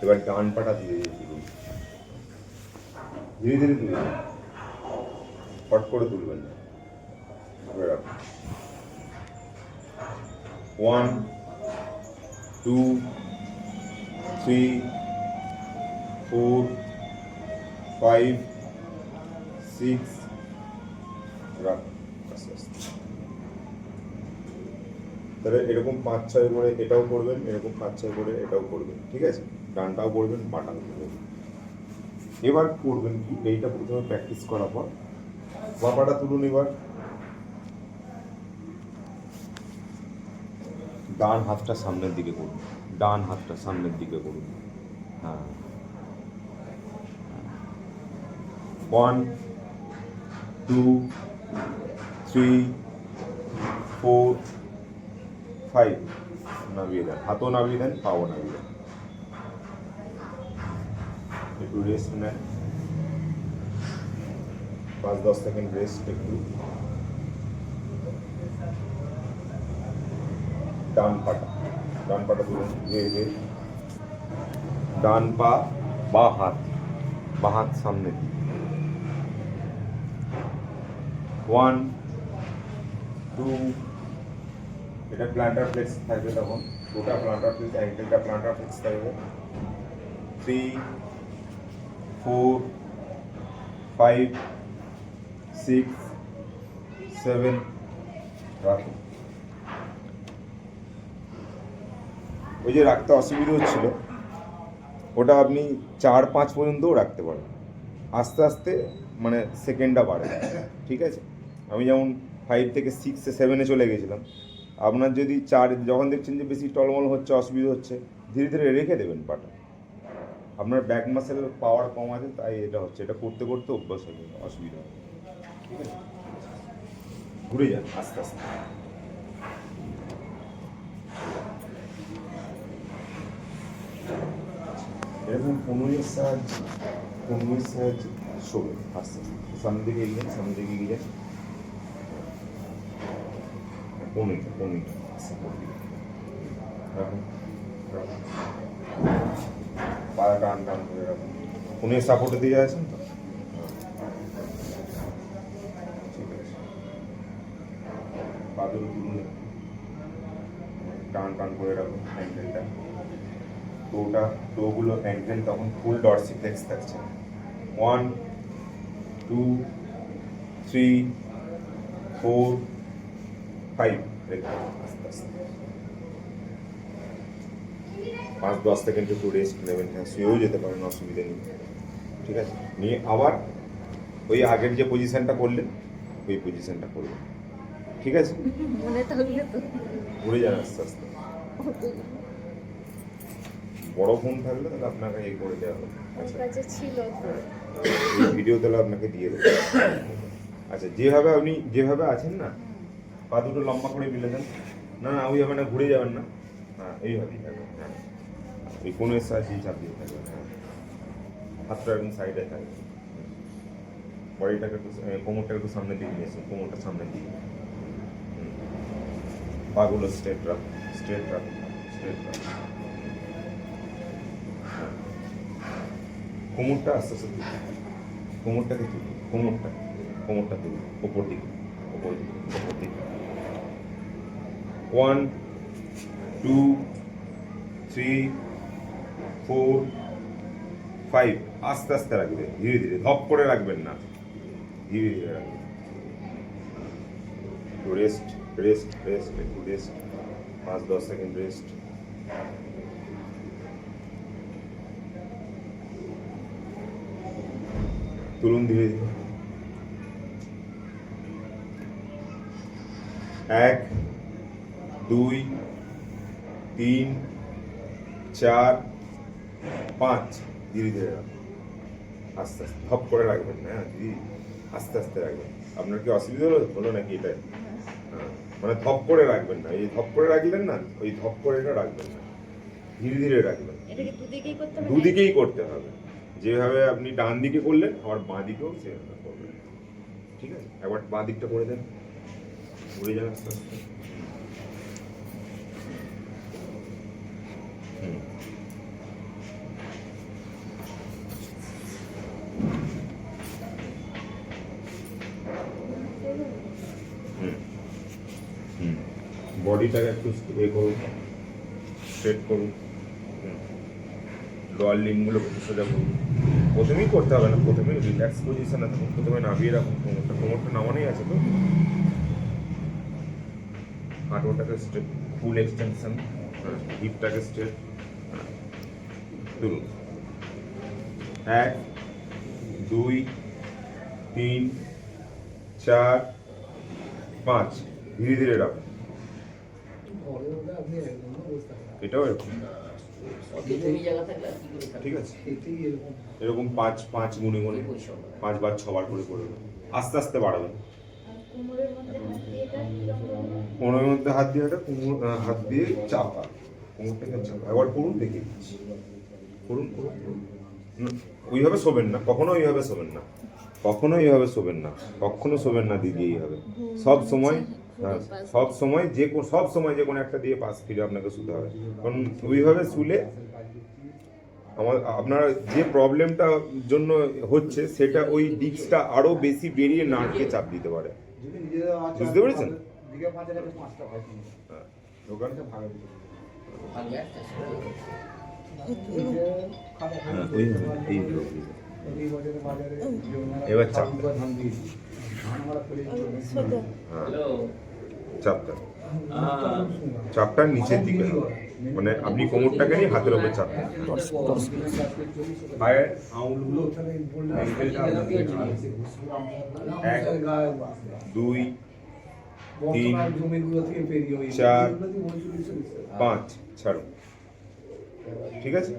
এবার ডান পাটা ধীরে ধীরে তুলুন, ধীরে ধীরে তুলুন, ফট করে তুলবেন না। ধরে রাখুন। 1 2 3 4 5 6 রাখুন। আস্তে আস্তে। তাহলে এরকম 5-6 করে এটাও করবেন, এরকম 5-6 করে এটাও করবেন, ঠিক আছে? ডানটাও করবেন, বাটাও করবেন। এবার করবেন কি, এইটা প্রথমে প্র্যাকটিস করার পর বাপাটা তুলুন। এবার ডান হাতটা সামনের দিকে করুন, ডান হাতটা সামনের দিকে করুন। হ্যাঁ, 1 2 3 4 5 নামিয়ে দেন, হাতও নামিয়ে দেন, পাও নামিয়ে দেন। একটু রেস্ট নেন, 5-10 সেকেন্ড রেস্ট। একটু ডান পাটা তুলুন ধীরে ধীরে। ডান পা, বা হাত সামনে। 1 2, এটা প্ল্যান্টার ফ্লেক্স থাকবে, তখন গোটা প্ল্যান্টার ফ্লেক্স, অ্যাঙ্কেলটা প্ল্যান্টার ফ্লেক্স থাকবে। 3 4 5 6 7 রাখুন। ওই যে রাখতে অসুবিধা হচ্ছিল, ওটা আপনি 4-5 পর্যন্তও রাখতে পারেন, আস্তে আস্তে মানে সেকেন্ডটা বাড়ে, ঠিক আছে? আমি যেমন 5 থেকে 6-7-এ চলে গেছিলাম। আপনার যদি 4, যখন দেখছেন যে বেশি টলমল হচ্ছে, অসুবিধা হচ্ছে, ধীরে ধীরে রেখে দেবেন পাটা। আপনার ব্যাক মাসেলের পাওয়ার কম আছে, তাই এটা হচ্ছে। এটা করতে করতে অভ্যাস হয়ে যাবে, অসুবিধা হবে, ঠিক আছে? ঘুরে যান আস্তে আস্তে। এরকম 15-এর সাহায্যে শোবে আস্তে আস্তে। সামনের দিকে এগিয়ে যান, সামনের দিকে এগিয়ে যান। 15 আস্তে রাখুন, পায়ে টান করে রাখুন। 15 সাপোর্টে দিয়ে আছেন তো, ঠিক আছে? পাদুর তুলুন, টান করে রাখুন অ্যাঙ্কেলটা। টোগুলো অ্যাঙ্কেল তখন ফুল ডরসিফ্লেক্স থাকছে। 1 2 3 4 5 রেখে আস্তে আস্তে 5-10 সেকেন্ড একটু রেস্ট নেবেন। হ্যাঁ, শুয়েও যেতে পারেন, অসুবিধা নেই, ঠিক আছে? নিয়ে আবার ওই আগের যে পজিশনটা করলেন, ওই পজিশনটা করবেন, ঠিক আছে? ঘুরে যান আস্তে আস্তে। বড় ফোন থাকলে তাহলে আপনাকে এই করে দেওয়া হবে। আচ্ছা, ছিল এই ভিডিও তাহলে আপনাকে দিয়ে দেবো। আচ্ছা, যেভাবে আছেন না, পা দুটো লম্বা করে মিলে দেন। না ওইভাবে না, ঘুরে যাবেন না। হ্যাঁ, এইভাবেই থাকবেন। হ্যাঁ, এই কোণের সাহায্যেই চাপ দিয়ে থাকবেন। হ্যাঁ, হাতটা এবং সাইডে থাকবে। বডিটাকে একটু, কোমরটা একটু সামনের দিকে নিয়ে আসুন, কোমরটা সামনের দিকে। পাগুলো স্ট্রেট রাখুন, স্ট্রেট রাখুন। কোমরটা আস্তে আস্তে তুলুন, কোমরটাকে তুলুন, কোমরটা তুলুন ওপর দিকে। 1 2 3 4 5 আস্তে আস্তে রাখবেন, ধীরে ধীরে, ধপ করে রাখবেন না, ধীরে ধীরে রাখবেন। একটু রেস্ট, একটু রেস্ট, 5-10 সেকেন্ড রেস্ট। তুলুন ধীরে ধীরে। 1 2 3 4 5 ধীরে ধীরে রাখবেন, আস্তে আস্তে, ধপ করে রাখবেন না, দিদি আস্তে আস্তে রাখবেন। আপনার কি অসুবিধা হলো নাকি? এটাই মানে ধপ করে রাখবেন না, এই ধপ করে রাখলেন না, ওই ধপ করে এটা রাখবেন না, ধীরে ধীরে রাখবেন। দুদিকেই করতে হবে, যেভাবে আপনি ডান দিকে করলেন আবার বাঁ দিকেও সেভাবে করবেন, ঠিক আছে? একবার বাঁ দিকটা করে দেন, ঘুরে যান আস্তে আস্তে। বডিটাকে একটু করুন, স্ট্রেট করুন, লোয়ার লিম্বগুলো সোজা করুন। প্রথমেই করতে হবে না, প্রথমে রিল্যাক্স পজিশনে থাকুন, প্রথমে নামিয়ে রাখুন কোমরটা নামানোই আছে তো, হাঁটুটাকে স্ট্রেট, ফুল এক্সটেনশন, হিপটাকে স্ট্রেট তুলুন। 1 2 3 4 5 ধীরে ধীরে রাখুন। এটাও এরকম, ঠিক আছে, এরকম 5 গুণে 5 বার 6 বার করে করবেন, আস্তে আস্তে বাড়াবেন। কোমরের মধ্যে হাত দিয়ে হাত দিয়ে চাপা, কোমরটাকে চাপা। একবার করুন, দেখে দিচ্ছি, করুন করুন করুন। ওইভাবে শোবেন না, কখনো ওইভাবে শোবেন না, কখনো এইভাবে শোবেন না, কখনো শোবেন না দিদি এইভাবে। সব সময় সব সময় যে কোনো একটা দিয়ে পাশ ফিরে আপনাকে শুতে হবে, কারণ ওইভাবে শুলে আপনার যে প্রবলেমটা জন্য হচ্ছে সেটা ওই ডিস্কটা আরো বেশি বেরিয়ে নার্ভকে চাপ দিতে পারে। বুঝতে পেরেছেন? এবার চাপটা চাপটা নিচের দিকে, মানে আপনি কোমরটাকে নিয়ে হাতের উপর চাপবেন, পায়ের আঙুলগুলো 1 2 3 4 5 ছাড়ুন, ঠিক আছে?